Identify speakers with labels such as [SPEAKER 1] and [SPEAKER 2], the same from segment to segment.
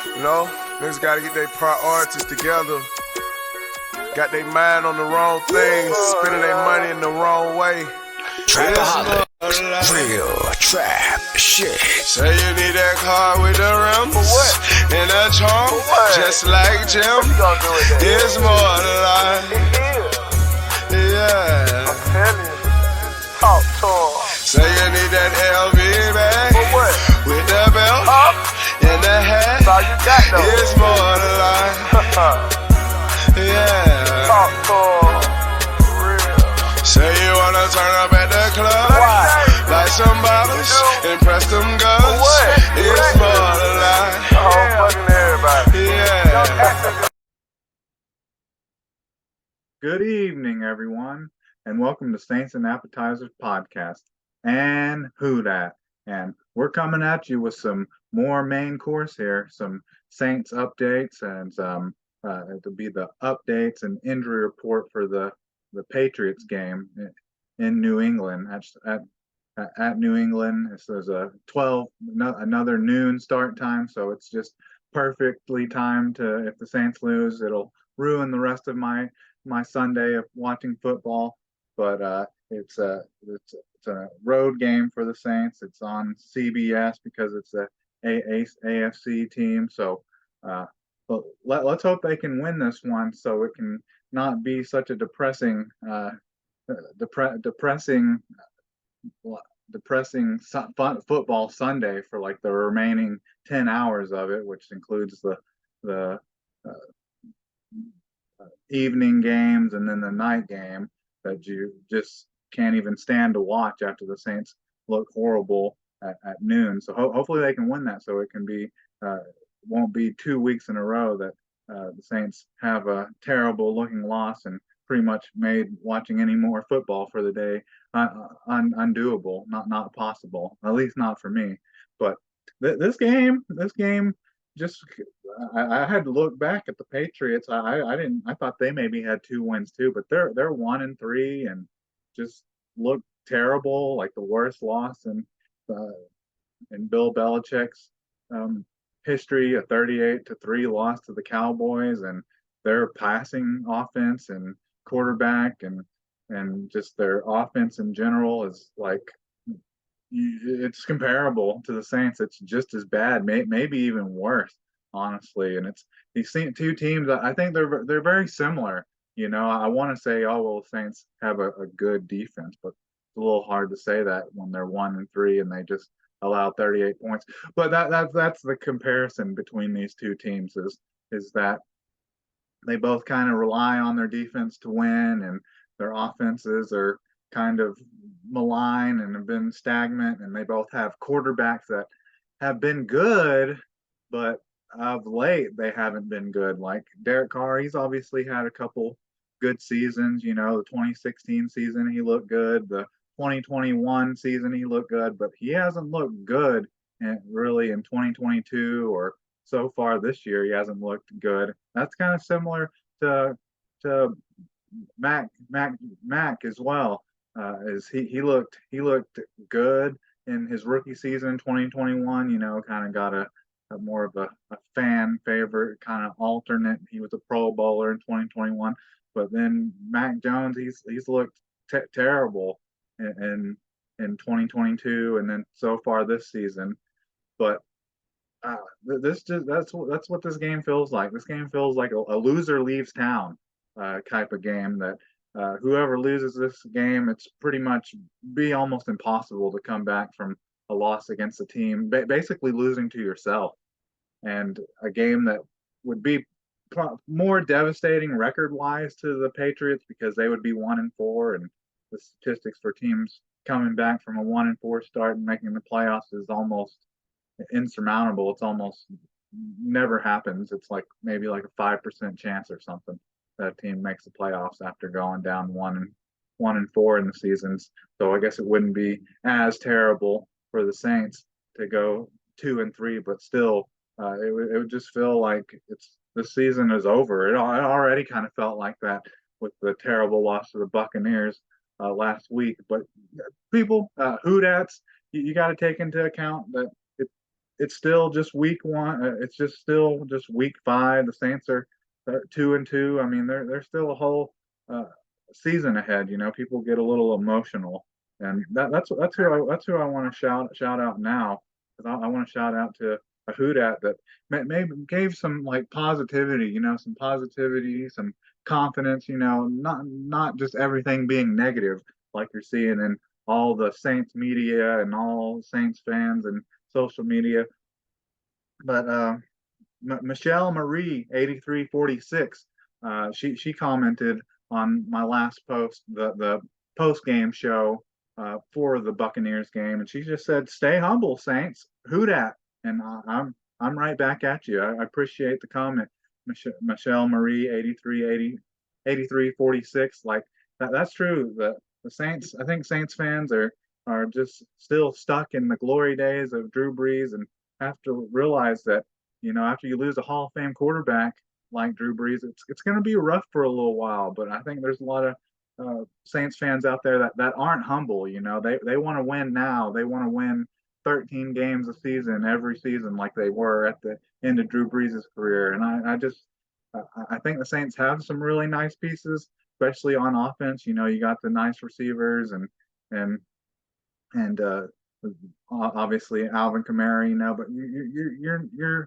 [SPEAKER 1] You know, niggas gotta get their priorities together. Got their mind on the wrong things, spending their money in the wrong way.
[SPEAKER 2] Trapaholic, real trap shit.
[SPEAKER 1] Say you need that car with the rims and a trunk, just like Jim. It's more than life. Yeah.
[SPEAKER 3] Talk to him.
[SPEAKER 1] Say you need that LV bag with the belt and the hat.
[SPEAKER 3] That's all you got though.
[SPEAKER 1] It's more than life. Yeah.
[SPEAKER 3] Talk to him. Real.
[SPEAKER 1] Say you wanna turn up at the club, like some bottles, and press them guns. It's more than life.
[SPEAKER 3] Fucking everybody.
[SPEAKER 1] Yeah.
[SPEAKER 4] Good evening, everyone, and welcome to Saints and Appetizers podcast. And who dat? And we're coming at you with some more main course here, some Saints updates, and it'll be the updates and injury report for the Patriots game in New England at New England. There's a another noon start time, so it's just perfectly timed to, if the Saints lose, it'll ruin the rest of my Sunday of watching football. But it's a road game for the Saints. It's on CBS because it's a AFC team. So but let's hope they can win this one, so it can not be such a depressing football Sunday for like the remaining 10 hours of it, which includes the evening games and then the night game that you just can't even stand to watch after the Saints look horrible at noon. So hopefully they can win that, so it can be won't be 2 weeks in a row that the Saints have a terrible looking loss and pretty much made watching any more football for the day undoable, not possible, at least not for me. But this game just I had to look back at the Patriots. I thought they maybe had 2 wins too, but they're 1-3 and just look terrible, like the worst loss in Bill Belichick's history, a 38-3 loss to the Cowboys, and their passing offense and quarterback and just their offense in general is like, it's comparable to the Saints. It's just as bad, maybe even worse, honestly. And it's these 2 teams. I think they're very similar. You know, I want to say, oh well, the Saints have a good defense, but it's a little hard to say that when they're 1-3 and they just allow 38 points. But that's the comparison between these 2 teams is that they both kind of rely on their defense to win, and their offenses are kind of malign and have been stagnant, and they both have quarterbacks that have been good, but of late they haven't been good. Like Derek Carr, he's obviously had a couple good seasons. You know, the 2016 season he looked good, the 2021 season he looked good, but he hasn't looked good really in 2022 or so far this year. He hasn't looked good. That's kind of similar to Mac as well. Is he looked good in his rookie season 2021, you know, kind of got a more of a fan favorite, kind of alternate. He was a Pro Bowler in 2021, but then Mac Jones, he's looked terrible in 2022 and then so far this season. But that's what this game feels like. This game feels like a loser leaves town type of game, that whoever loses this game, it's pretty much be almost impossible to come back from a loss against a team, basically losing to yourself. And a game that would be more devastating record wise to the Patriots, because they would be 1-4, and the statistics for teams coming back from a 1-4 start and making the playoffs is almost insurmountable. It's almost never happens. It's like maybe like a 5% chance or something that a team makes the playoffs after going down 1-4 in the seasons. So I guess it wouldn't be as terrible for the Saints to go 2-3, but still, it would just feel like the season is over. It already kind of felt like that with the terrible loss to the Buccaneers last week. But people, who dats, you got to take into account that it's still just week one. It's just still just week five. The Saints are 2-2. I mean, they're still a whole uh, season ahead. You know, people get a little emotional, and that's who I want to shout out now, because I want to shout out to a Houdat that maybe gave some like positivity. You know, some positivity, some confidence. You know, not just everything being negative like you're seeing in all the Saints media and all Saints fans and social media. But Michelle Marie 8346, she commented on my last post, the post game show for the Buccaneers game, and she just said, "Stay humble, Saints. Who dat?" And I'm right back at you. I appreciate the comment, Michelle Marie 8346. Like that's true. The Saints, I think Saints fans are just still stuck in the glory days of Drew Brees, and have to realize that, you know, after you lose a Hall of Fame quarterback like Drew Brees, it's going to be rough for a little while. But I think there's a lot of Saints fans out there that aren't humble. You know, they want to win now. They want to win 13 games a season every season like they were at the end of Drew Brees' career. And I think the Saints have some really nice pieces, especially on offense. You know, you got the nice receivers and and obviously Alvin Kamara. You know, but you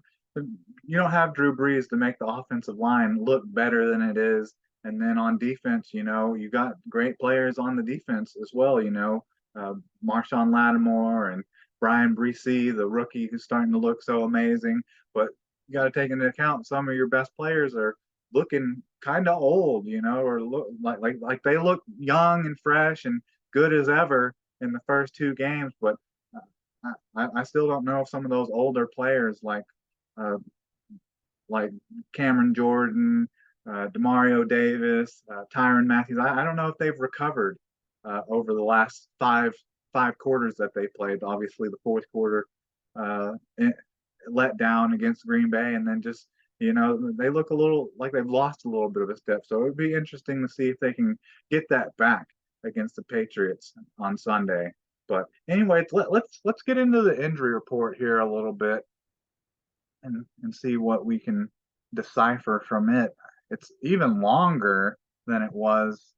[SPEAKER 4] don't have Drew Brees to make the offensive line look better than it is. And then on defense, you know, you got great players on the defense as well. You know, Marshawn Lattimore and Brian Bresee, the rookie who's starting to look so amazing. But you got to take into account some of your best players are looking kind of old, you know, or look like they look young and fresh and good as ever in the first two games. But I still don't know if some of those older players uh, like Cameron Jordan, Demario Davis, Tyron Matthews. I don't know if they've recovered over the last five quarters that they played. Obviously, the fourth quarter let down against Green Bay, and then just, you know, they look a little like they've lost a little bit of a step. So it would be interesting to see if they can get that back against the Patriots on Sunday. But anyway, let's get into the injury report here a little bit and see what we can decipher from it. It's even longer than it was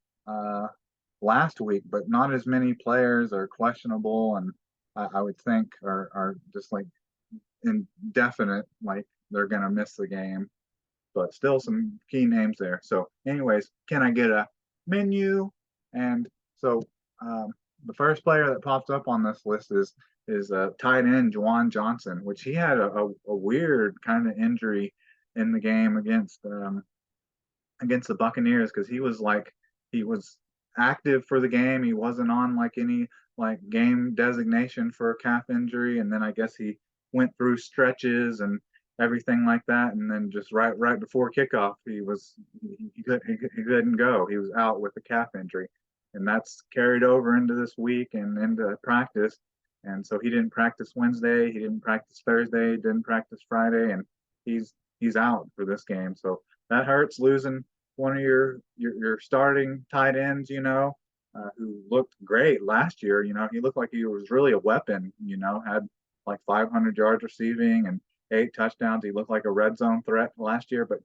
[SPEAKER 4] last week, but not as many players are questionable, and I would think are just like indefinite, like they're gonna miss the game. But still some key names there. So, anyways, can I get a menu? And so the first player that pops up on this list is tight end Juwan Johnson, which he had a weird kind of injury in the game against the Buccaneers, because he was active for the game. He wasn't on like any like game designation for a calf injury, and then I guess he went through stretches and everything like that, and then just right before kickoff he couldn't go. He was out with a calf injury, and that's carried over into this week and into practice. And so he didn't practice Wednesday, he didn't practice Thursday, he didn't practice Friday, and he's out for this game. So that hurts, losing one of your starting tight ends, you know, who looked great last year. You know, he looked like he was really a weapon. You know, had like 500 yards receiving and 8 touchdowns. He looked like a red zone threat last year, but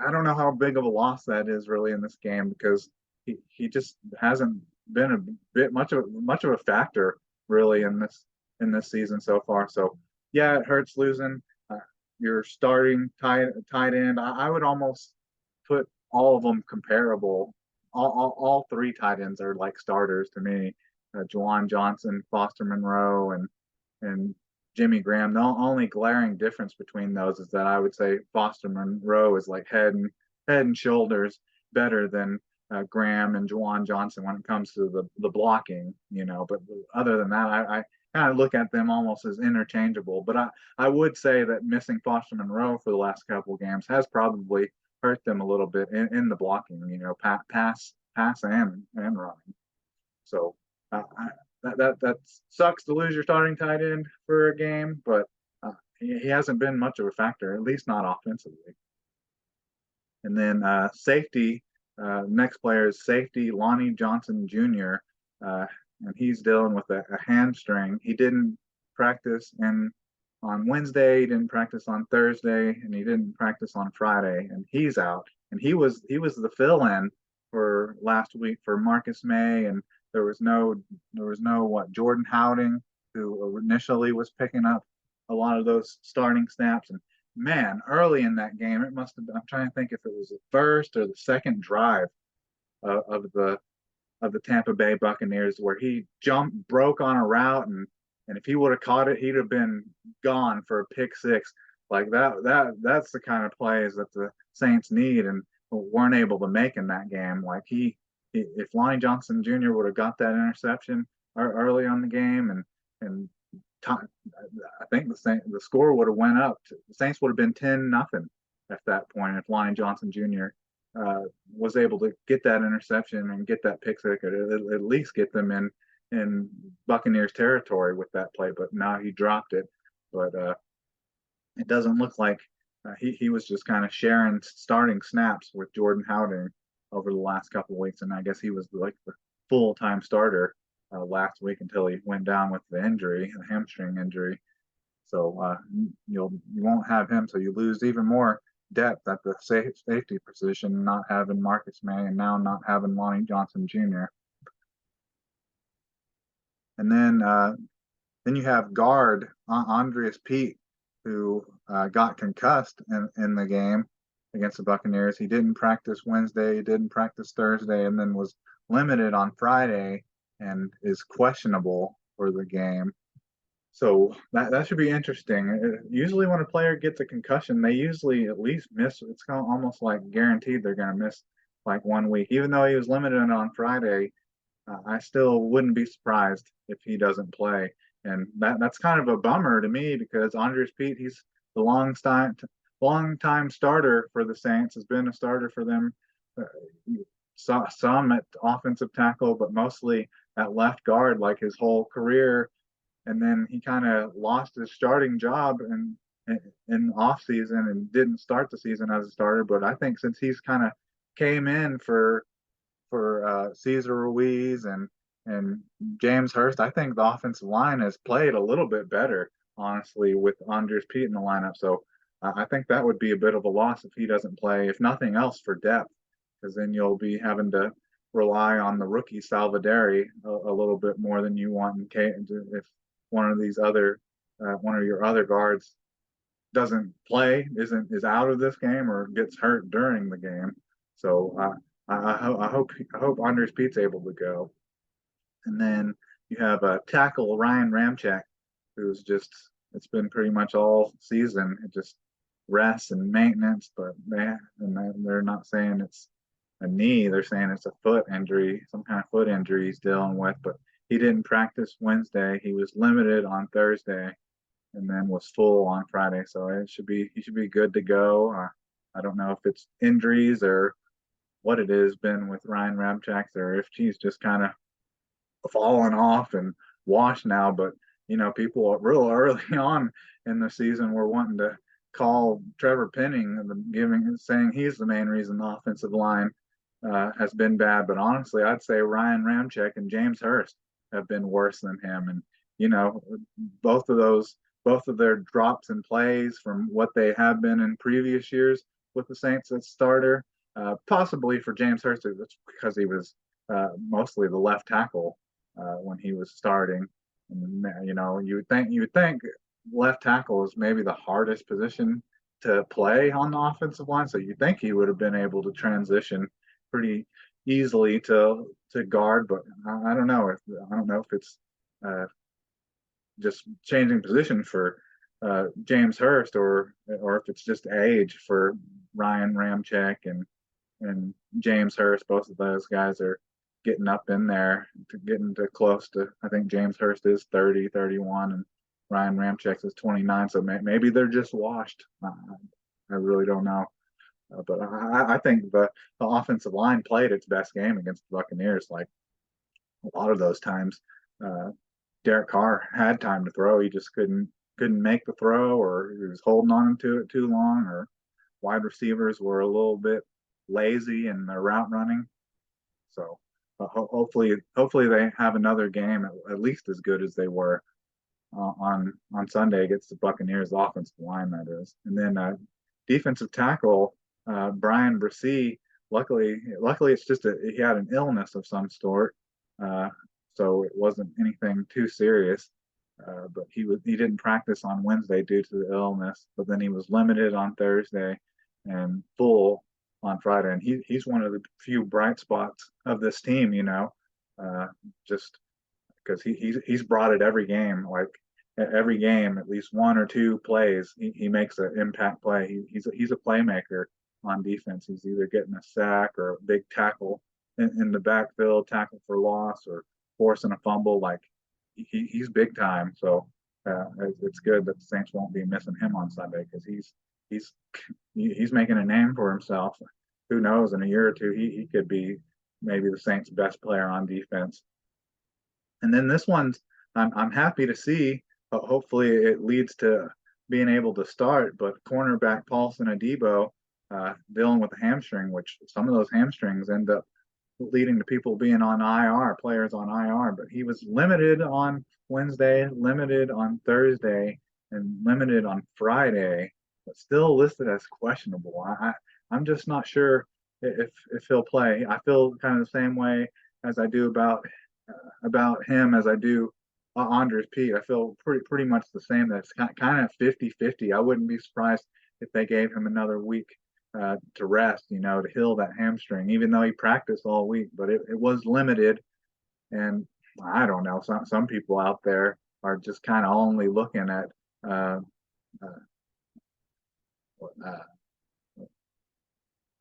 [SPEAKER 4] I don't know how big of a loss that is really in this game, because he just hasn't been a bit much of a factor really in this season so far. So yeah, it hurts losing your starting tight end. I would almost put all of them comparable. All three tight ends are like starters to me. Juwan Johnson, Foster Monroe, and Jimmy Graham. The only glaring difference between those is that I would say Foster Monroe is like head and shoulders better than Graham and Juwan Johnson when it comes to the blocking, you know. But other than that, I kind of look at them almost as interchangeable. But I would say that missing Foster Monroe for the last couple of games has probably hurt them a little bit in the blocking, you know, pass and running. So that sucks to lose your starting tight end for a game, but he hasn't been much of a factor, at least not offensively. And then safety, next player is safety Lonnie Johnson Jr., and he's dealing with a hamstring. He didn't practice in on Wednesday, he didn't practice on Thursday, and he didn't practice on Friday, and he's out. And he was the fill-in for last week for Marcus May, and there was no what Jordan Howding, who initially was picking up a lot of those starting snaps. And man, early in that game, it must have been, I'm trying to think if it was the first or the second drive of the Tampa Bay Buccaneers where he broke on a route, and if he would have caught it, he'd have been gone for a pick six. Like that's the kind of plays that the Saints need and weren't able to make in that game. Like if Lonnie Johnson Jr. would have got that interception early on the game, and I think the score would have went up. The Saints would have been 10-0 at that point if Lonnie Johnson Jr. Was able to get that interception and get that pick six, at least get them in Buccaneers territory with that play. But now he dropped it. But it doesn't look like he was just kind of sharing starting snaps with Jordan Howding over the last couple of weeks, and I guess he was like the full-time starter last week until he went down with the injury, the hamstring injury. So you won't have him, so you lose even more depth at the safety position, not having Marcus May and now not having Lonnie Johnson Jr. And then you have guard Andreas Pete, who got concussed in the game against the Buccaneers. He didn't practice Wednesday, he didn't practice Thursday, and then was limited on Friday and is questionable for the game. So that should be interesting. Usually when a player gets a concussion, they usually at least miss. It's almost like guaranteed they're going to miss like 1 week. Even though he was limited on Friday, I still wouldn't be surprised if he doesn't play. And that's kind of a bummer to me because Andres Pete, he's the long time starter for the Saints, has been a starter for them. Some at offensive tackle, but mostly at left guard like his whole career. And then he kind of lost his starting job in off season and didn't start the season as a starter. But I think since he's kind of came in for Cesar Ruiz and James Hurst, I think the offensive line has played a little bit better, honestly, with Andres Pete in the lineup. So I think that would be a bit of a loss if he doesn't play, if nothing else for depth, because then you'll be having to rely on the rookie Salvaderi a little bit more than you want if one of your other guards doesn't play, is out of this game or gets hurt during the game. So I hope Andres Pete's able to go. And then you have a tackle Ryan Ramczyk, who's it's been pretty much all season. It just rest and maintenance, but they're not saying it's a knee. They're saying it's a foot injury, some kind of foot injury he's dealing with. But he didn't practice Wednesday. He was limited on Thursday, and then was full on Friday. So he should be good to go. I don't know if it's injuries or what it has been with Ryan Ramczyk, or if he's just kind of fallen off and washed now. But people real early on in the season were wanting to call Trevor Penning, saying he's the main reason the offensive line has been bad. But honestly, I'd say Ryan Ramczyk and James Hurst have been worse than him. And both of their drops and plays from what they have been in previous years with the Saints as starter. Possibly for James Hurst, it's because he was mostly the left tackle when he was starting. And, you would think left tackle is maybe the hardest position to play on the offensive line. So you think he would have been able to transition pretty easily to guard, but I don't know if it's just changing position for James Hurst or if it's just age for Ryan Ramczyk and James Hurst. Both of those guys are getting up in there, getting to close to, I think James Hurst is 30, 31, and Ryan Ramczyk is 29. So maybe they're just washed. I really don't know. But I think the offensive line played its best game against the Buccaneers. Like a lot of those times, Derek Carr had time to throw. He just couldn't make the throw, or he was holding on to it too long, or wide receivers were a little bit lazy in their route running. So hopefully they have another game at least as good as they were on Sunday against the Buccaneers offensive line, that is. And then defensive tackle Brian Bresee. Luckily, it's just he had an illness of some sort, so it wasn't anything too serious. But he didn't practice on Wednesday due to the illness. But then he was limited on Thursday and full on Friday. And he's one of the few bright spots of this team, just because he's brought it every game. Like every game, at least one or two plays, he makes an impact play. He's a playmaker on defense. He's either getting a sack or a big tackle in the backfield, tackle for loss, or forcing a fumble. Like he's big time. So it's good that the Saints won't be missing him on Sunday because he's making a name for himself. Who knows? In a year or two, he could be maybe the Saints' best player on defense. And then this one's I'm happy to see. Hopefully, it leads to being able to start. But cornerback Paulson Adebo dealing with a hamstring, which some of those hamstrings end up leading to people being on IR, players on IR. But he was limited on Wednesday, limited on Thursday, and limited on Friday, but still listed as questionable. I'm just not sure if he'll play. I feel kind of the same way as I do about him as I do Andres Pete. I feel pretty much the same. That's kind of 50-50. I wouldn't be surprised if they gave him another week to rest, to heal that hamstring, even though he practiced all week. But it was limited, and I don't know. Some people out there are just kind of only looking at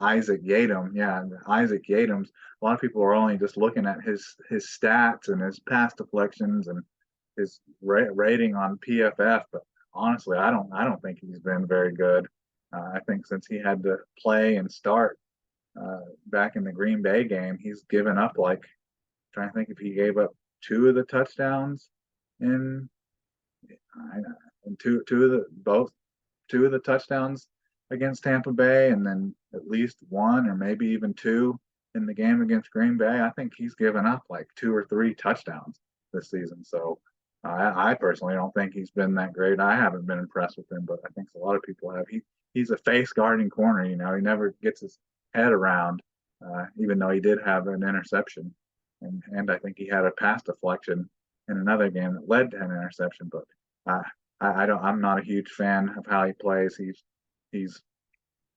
[SPEAKER 4] Isaac Yadom. Yeah, Isaac Yadom's. A lot of people are only just looking at his stats and his pass deflections and his rating on PFF. But honestly, I don't think he's been very good. I think since he had to play and start back in the Green Bay game, he's given up trying to think if he gave up two of the touchdowns in two of the touchdowns against Tampa Bay, and then at least one or maybe even two in the game against Green Bay. I think he's given up like 2 or 3 touchdowns this season. So I personally don't think he's been that great. I haven't been impressed with him, but I think a lot of people have. He's a face guarding corner. He never gets his head around, even though he did have an interception, and I think he had a pass deflection in another game that led to an interception. But I'm not a huge fan of how he plays. He's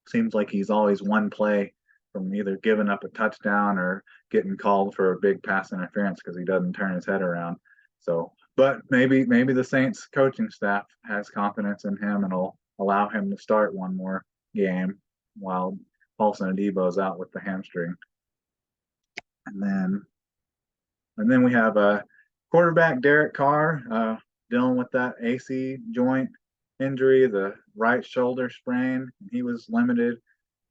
[SPEAKER 4] seems like he's always one play from either giving up a touchdown or getting called for a big pass interference because he doesn't turn his head around. So, but maybe the Saints coaching staff has confidence in him and will allow him to start one more game while Paulson Adebo's out with the hamstring. And then we have a quarterback Derek Carr dealing with that AC joint injury, the right shoulder sprain. He was limited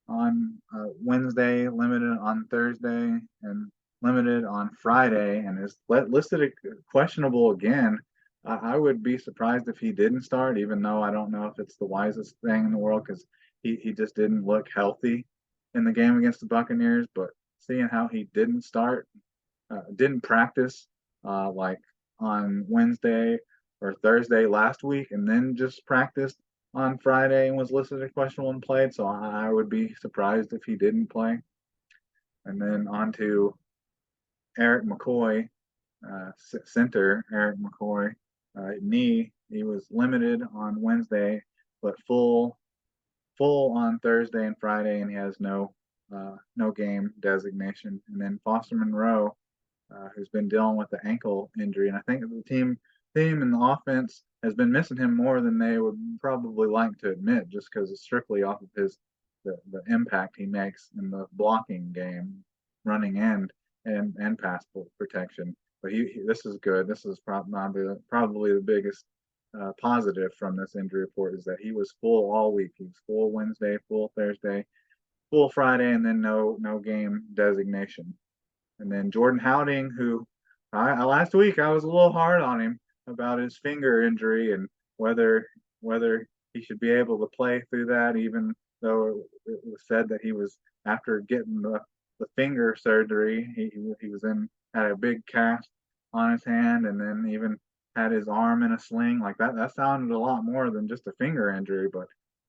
[SPEAKER 4] on Wednesday, limited on Thursday, and limited on Friday, and is listed questionable again. I would be surprised if he didn't start, even though I don't know if it's the wisest thing in the world because he just didn't look healthy in the game against the Buccaneers. But seeing how he didn't start, didn't practice like on Wednesday or Thursday last week, and then just practiced on Friday and was listed as questionable and played. So I would be surprised if he didn't play. And then on to Eric McCoy, center Eric McCoy, knee. He was limited on Wednesday, but full on Thursday and Friday, and he has no game designation. And then Foster Monroe, who's been dealing with the ankle injury, and I think the team and the offense has been missing him more than they would probably like to admit, just because it's strictly off of the impact he makes in the blocking game, running end and pass protection. But this is good. This is probably the biggest positive from this injury report is that he was full all week. He was full Wednesday, full Thursday, full Friday, and then no game designation. And then Jordan Howding, who last week I was a little hard on him about his finger injury and whether he should be able to play through that, even though it was said that he was, after getting the finger surgery, he was had a big cast on his hand, and then even had his arm in a sling. Like that sounded a lot more than just a finger injury, but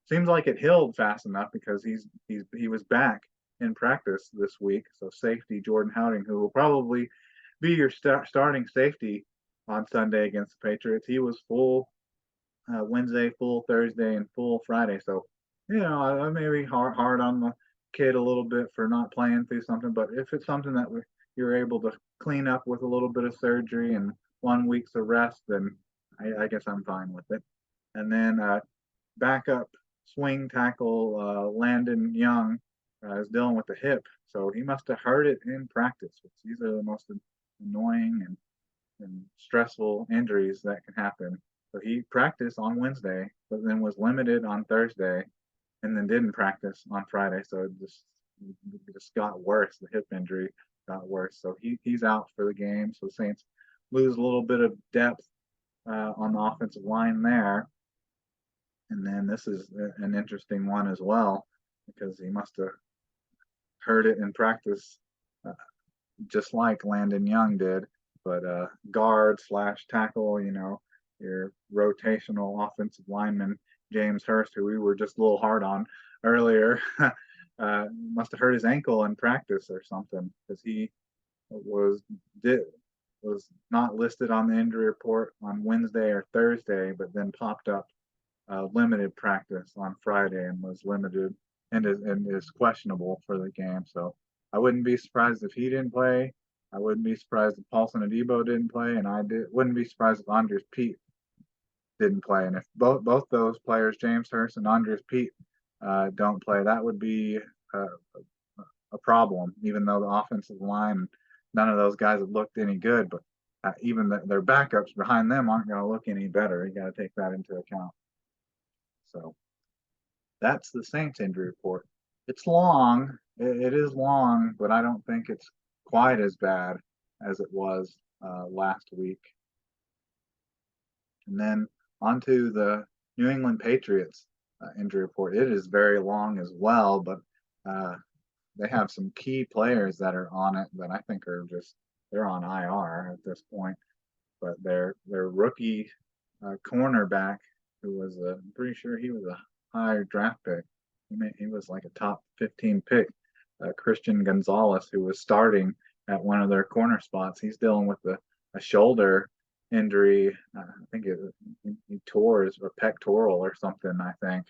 [SPEAKER 4] seems like it healed fast enough because he was back in practice this week. So safety Jordan Howding, who will probably be your starting safety on Sunday against the Patriots. He was full Wednesday, full Thursday, and full Friday. So I may be hard on the kid a little bit for not playing through something, but if it's something that you're able to clean up with a little bit of surgery and 1 week's of rest, then I guess I'm fine with it. And then backup swing tackle Landon Young is dealing with the hip, so he must have hurt it in practice. These are the most annoying and stressful injuries that can happen. So he practiced on Wednesday, but then was limited on Thursday, and then didn't practice on Friday. So it just got worse. The hip injury got worse. So he's out for the game. So Saints lose a little bit of depth on the offensive line there. And then this is an interesting one as well, because he must have heard it in practice, just like Landon Young did. But guard / tackle, your rotational offensive lineman, James Hurst, who we were just a little hard on earlier, must have hurt his ankle in practice or something, because he was not listed on the injury report on Wednesday or Thursday, but then popped up limited practice on Friday and was limited and is questionable for the game. So I wouldn't be surprised if he didn't play. I wouldn't be surprised if Paulson Adebo didn't play, and wouldn't be surprised if Andres Pete didn't play. And if both those players, James Hurst and Andres Pete, don't play, that would be a problem. Even though the offensive line, none of those guys have looked any good, but even their backups behind them aren't going to look any better. You got to take that into account. So that's the Saints injury report. It's long. It is long, but I don't think it's quite as bad as it was last week. And then onto the New England Patriots injury report. It is very long as well, but they have some key players that are on it that I think they're on IR at this point. But their rookie cornerback, who was I'm pretty sure he was a high draft pick. He was like a top 15 pick. Christian Gonzalez, who was starting at one of their corner spots. He's dealing with a shoulder injury. I think he tore his pectoral or something, I think.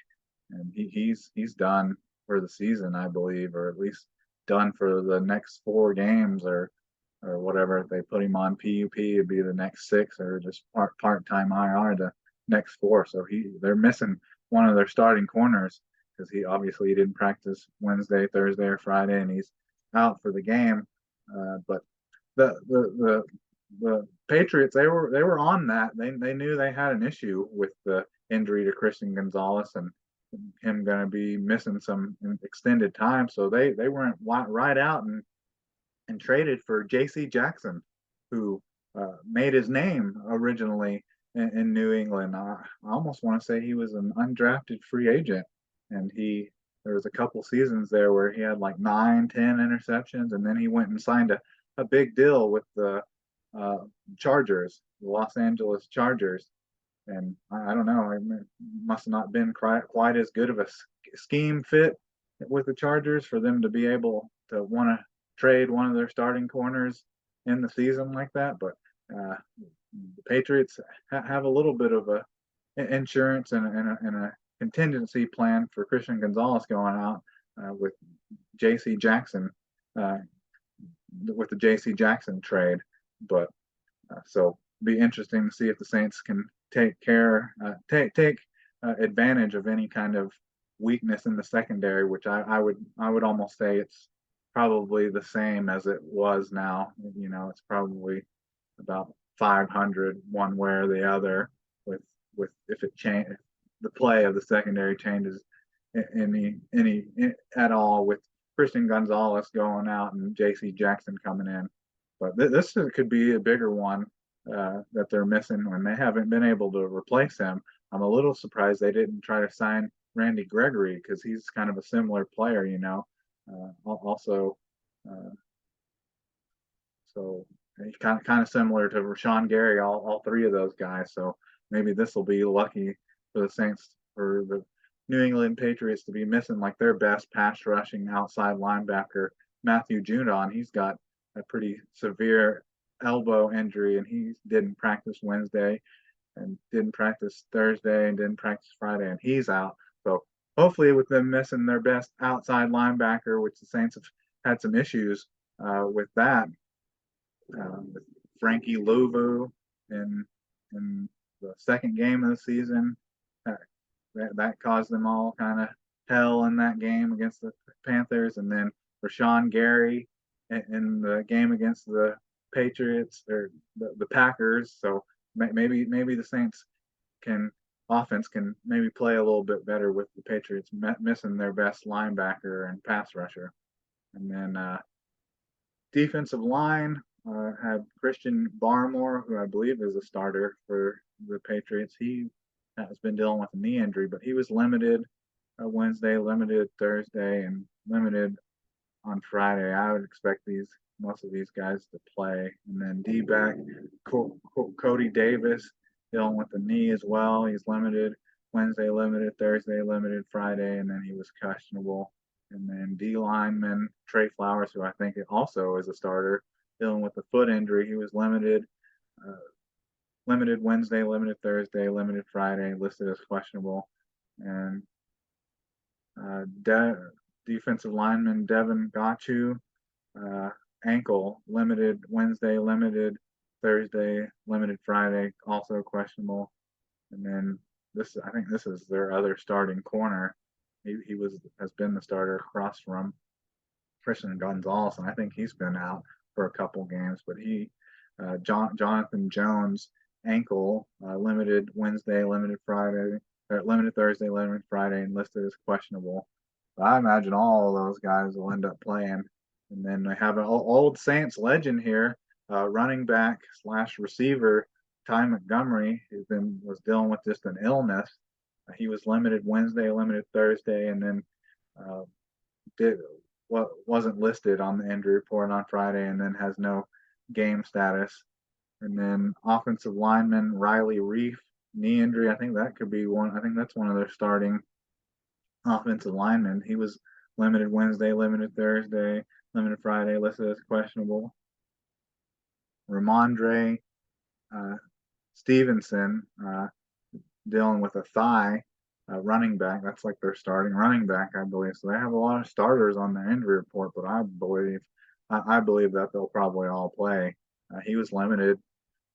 [SPEAKER 4] And he's done for the season, I believe, or at least done for the next 4 games or whatever. If they put him on PUP, it'd be the next 6, or just part-time IR the next 4. So they're missing one of their starting corners, because he obviously didn't practice Wednesday, Thursday, or Friday, and he's out for the game. But the Patriots, they were on that. They knew they had an issue with the injury to Christian Gonzalez and him going to be missing some extended time. So they went right out and traded for J.C. Jackson, who made his name originally in New England. I almost want to say he was an undrafted free agent, and there was a couple seasons there where he had like 9, 10 interceptions, and then he went and signed a big deal with the Chargers, the Los Angeles Chargers. And I don't know, it must have not been quite as good of a scheme fit with the Chargers for them to be able to want to trade one of their starting corners in the season like that. But the Patriots have a little bit of a insurance and a contingency plan for Christian Gonzalez going out with J.C. Jackson, with the J.C. Jackson trade. But so be interesting to see if the Saints can take advantage of any kind of weakness in the secondary, which I would almost say it's probably the same as it was now. It's probably about 500 one way or the other, with if the play of the secondary changes any at all, with Christian Gonzalez going out and J.C. Jackson coming in. But this could be a bigger one that they're missing when they haven't been able to replace him. I'm a little surprised they didn't try to sign Randy Gregory, because he's kind of a similar player, also. So kind of similar to Rashawn Gary, all three of those guys. So maybe this will be lucky for the Saints, for the New England Patriots, to be missing like their best pass rushing outside linebacker, Matthew Judon. He's got a pretty severe elbow injury, and he didn't practice Wednesday and didn't practice Thursday and didn't practice Friday, and he's out. So hopefully, with them missing their best outside linebacker, which the Saints have had some issues with that, with Frankie Louvu in the second game of the season, that caused them all kind of hell in that game against the Panthers, and then Rashawn Gary in the game against the Patriots or the Packers. So maybe the Saints offense can maybe play a little bit better with the Patriots missing their best linebacker and pass rusher. And then defensive line had Christian Barmore, who I believe is a starter for the Patriots. He has been dealing with a knee injury, but he was limited Wednesday, limited Thursday, and limited on Friday. I would expect most of these guys to play. And then D-back Cody Davis dealing with the knee as well. He's limited Wednesday, limited Thursday, limited Friday, and then he was questionable. And then D lineman Trey Flowers, who I think also is a starter, dealing with a foot injury. He was limited Wednesday, limited Thursday, limited Friday, listed as questionable. And defensive lineman Devin Gachu, ankle, limited Wednesday, limited Thursday, limited Friday, also questionable. And then I think this is their other starting corner. He has been the starter across from Christian Gonzalez, and I think he's been out for a couple games. But Jonathan Jones, ankle, limited Wednesday, limited Friday, or limited Thursday, limited Friday, and listed as questionable. But I imagine all of those guys will end up playing. And then they have an old Saints legend here, running back / receiver Ty Montgomery, who was dealing with just an illness. He was limited Wednesday, limited Thursday, and then wasn't listed on the injury report on Friday, and then has no game status. And then offensive lineman Riley Reef, knee injury. I think that could be one. I think that's one of their starting offensive linemen. He was limited Wednesday, limited Thursday, limited Friday, listed as questionable. Ramondre Stevenson, dealing with a thigh, running back. That's like their starting running back, I believe. So they have a lot of starters on their injury report, but I believe that they'll probably all play. He was limited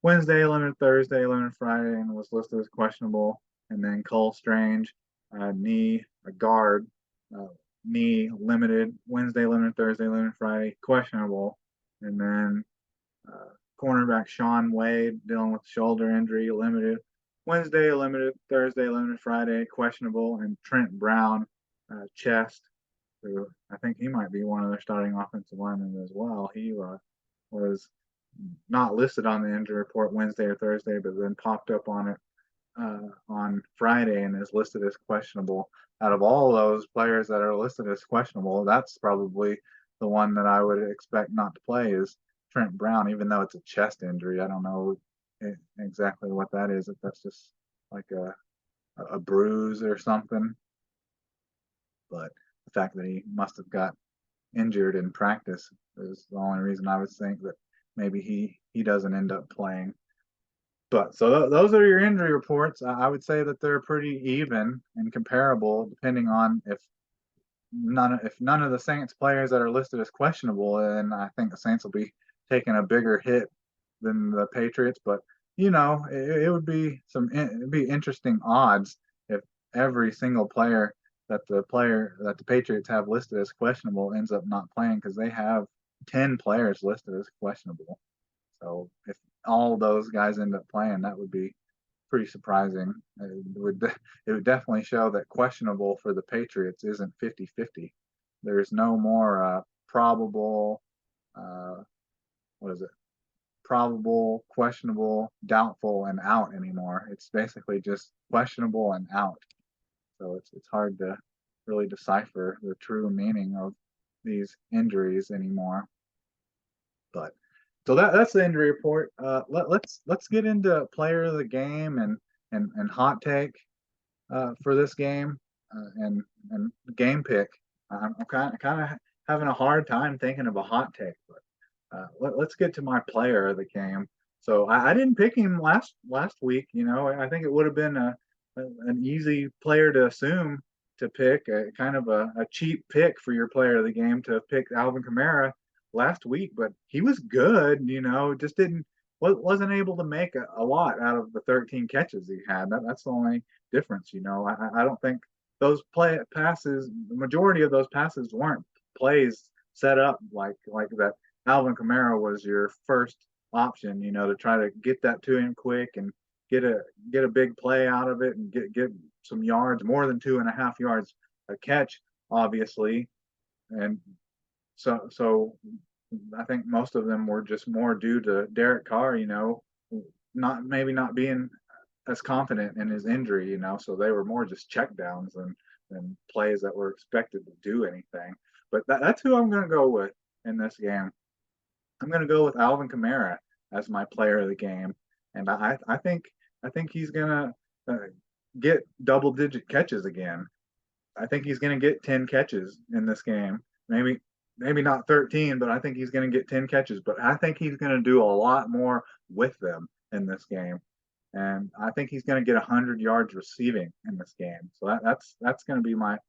[SPEAKER 4] Wednesday, limited Thursday, limited Friday, and was listed as questionable. And then Cole Strange, knee, a guard, knee, limited Wednesday, limited Thursday, limited Friday, questionable. And then cornerback Sean Wade, dealing with shoulder injury, limited Wednesday, limited Thursday, limited Friday, questionable. And Trent Brown, chest, who I think he might be one of their starting offensive linemen as well. He was not listed on the injury report Wednesday or Thursday, but then popped up on it on Friday and is listed as questionable. Out of all those players that are listed as questionable, that's probably the one that I would expect not to play is Trent Brown, even though it's a chest injury. I don't know exactly what that is, if that's just like a bruise or something. But the fact that he must have got injured in practice is the only reason I would think that maybe he doesn't end up playing. But so those are your injury reports. I would say that they're pretty even and comparable, depending on if none of the Saints players that are listed as questionable, then I think the Saints will be taking a bigger hit than the Patriots. But it would be it'd be interesting odds if every single player that the Patriots have listed as questionable ends up not playing, because they have 10 players listed as questionable. So if all those guys end up playing, that would be pretty surprising. It would definitely show that questionable for the Patriots isn't 50-50. There's no more probable, probable, questionable, doubtful, and out anymore. It's basically just questionable and out. So it's hard to really decipher the true meaning of these injuries anymore. But So that's the injury report. Let's get into player of the game and hot take for this game and game pick. I'm kind of having a hard time thinking of a hot take, but let's get to my player of the game. So I didn't pick him last week. You know, I think it would have been an easy player to assume to pick, a kind of a cheap pick for your player of the game to pick Alvin Kamara last week, but he was good. You know, just didn't wasn't able to make a lot out of the 13 catches he had. That's the only difference. You know, I don't think those play passes, the majority of those passes weren't plays set up like that. Alvin Kamara was your first option, you know, to try to get that to him quick and get a big play out of it and get some yards, more than 2.5 yards a catch, obviously. And so I think most of them were just more due to Derek Carr, you know, not being as confident in his injury, you know, so they were more just checkdowns than plays that were expected to do anything. But that's who I'm going to go with in this game. I'm going to go with Alvin Kamara as my player of the game, and I think he's going to get double-digit catches again. I think he's going to get 10 catches in this game. Maybe not 13, but I think he's going to get 10 catches. But I think he's going to do a lot more with them in this game, and I think he's going to get 100 yards receiving in this game. So that's going to be my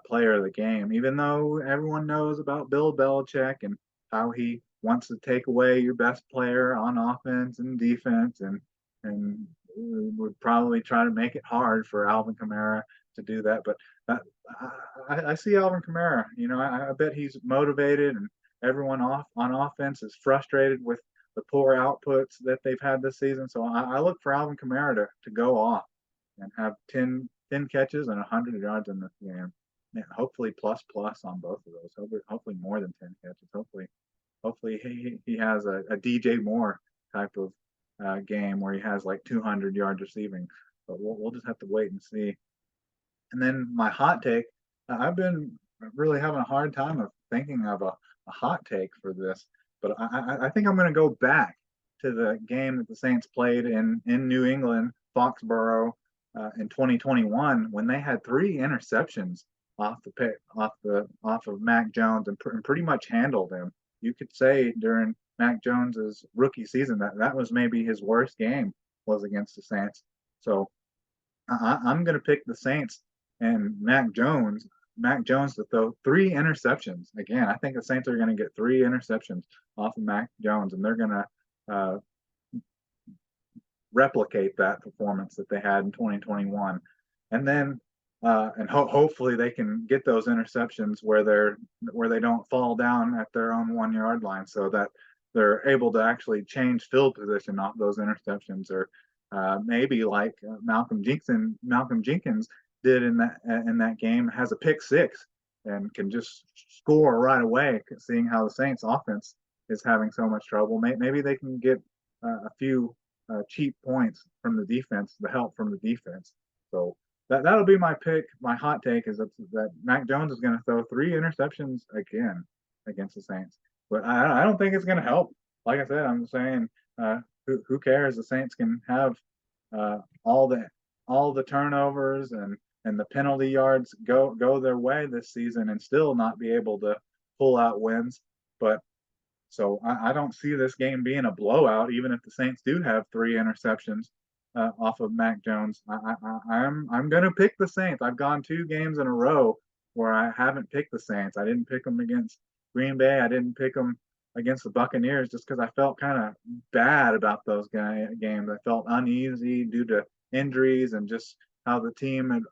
[SPEAKER 4] player of the game. Even though everyone knows about Bill Belichick and how he wants to take away your best player on offense and defense, and would probably try to make it hard for Alvin Kamara to do that. But I see Alvin Kamara. You know, I bet he's motivated, and everyone on offense is frustrated with the poor outputs that they've had this season. So I look for Alvin Kamara to go off and have 10 catches and 100 yards in this game. And hopefully plus on both of those. Hopefully more than 10 catches. Hopefully he has a DJ Moore type of game where he has like 200 yards receiving. But we'll just have to wait and see. And then my hot take, I've been really having a hard time of thinking of a hot take for this, but I think I'm going to go back to the game that the Saints played in New England, Foxborough, in 2021 when they had 3 interceptions off of Mac Jones and pretty much handled him. You could say during Mac Jones's rookie season that was maybe his worst game was against the Saints. So I'm going to pick the Saints and Mac Jones to throw 3 interceptions. Again, I think the Saints are going to get 3 interceptions off of Mac Jones, and they're going to replicate that performance that they had in 2021. And then hopefully they can get those interceptions where they don't fall down at their own 1 yard line, so that they're able to actually change field position off those interceptions, or maybe like Malcolm Jenkins did in that game, has a pick 6 and can just score right away. Seeing how the Saints offense is having so much trouble, maybe they can get a few cheap points from the defense, the help from the defense. So that'll be my pick. My hot take is that Mac Jones is going to throw 3 interceptions again against the Saints. But I don't think it's going to help. Like I said, I'm saying who cares? The Saints can have all the turnovers and the penalty yards go their way this season and still not be able to pull out wins. But so I don't see this game being a blowout, even if the Saints do have 3 interceptions off of Mac Jones. I'm going to pick the Saints. I've gone 2 games in a row where I haven't picked the Saints. I didn't pick them against Green Bay. I didn't pick them against the Buccaneers just because I felt kind of bad about those games. I felt uneasy due to injuries and just how the team had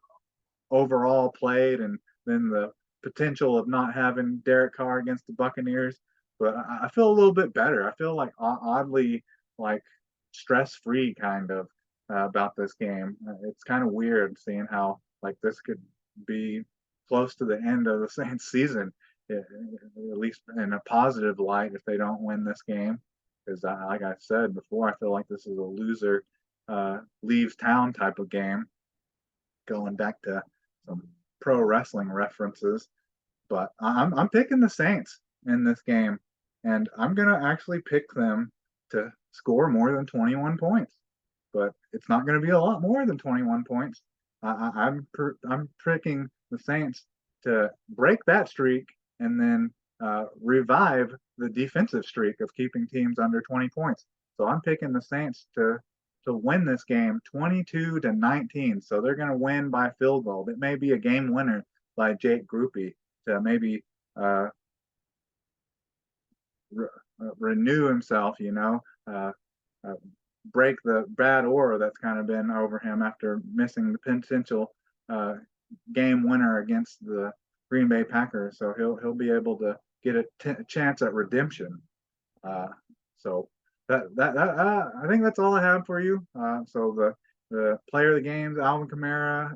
[SPEAKER 4] overall played, and then the potential of not having Derek Carr against the Buccaneers. But I feel a little bit better. I feel like oddly like stress-free kind of about this game. It's kind of weird seeing how like this could be close to the end of the Saints season, at least in a positive light if they don't win this game. Because like I said before, I feel like this is a loser leaves town type of game, going back to some pro wrestling references. But I'm picking the Saints in this game. and I'm gonna actually pick them to score more than 21 points. But it's not going to be a lot more than 21 points. I'm picking the Saints to break that streak and then revive the defensive streak of keeping teams under 20 points. So I'm picking the Saints to win this game 22-19. So they're going to win by field goal. It may be a game winner by Jake Groupie to maybe renew himself, break the bad aura that's kind of been over him after missing the potential game winner against the Green Bay Packers. So he'll be able to get a chance at redemption. So that I think that's all I have for you. So the player of the games, Alvin Kamara.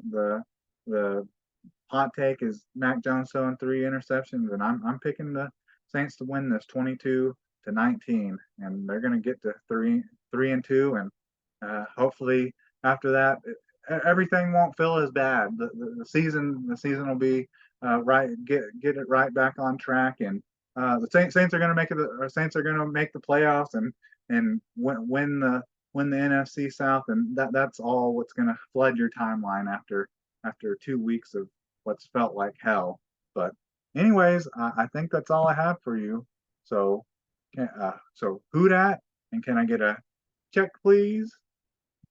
[SPEAKER 4] The hot take is Mac Jones throwing 3 interceptions, and I'm picking the Saints to win this 22-19, and they're going to get to 3-2, and hopefully after that everything won't feel as bad. The season will be right, get it right back on track, and the Saints are going to make it. Saints are going to make the playoffs and win the NFC South, and that's all what's going to flood your timeline after 2 weeks of what's felt like hell. But anyways, I think that's all I have for you. So who dat? And can I get a check, please?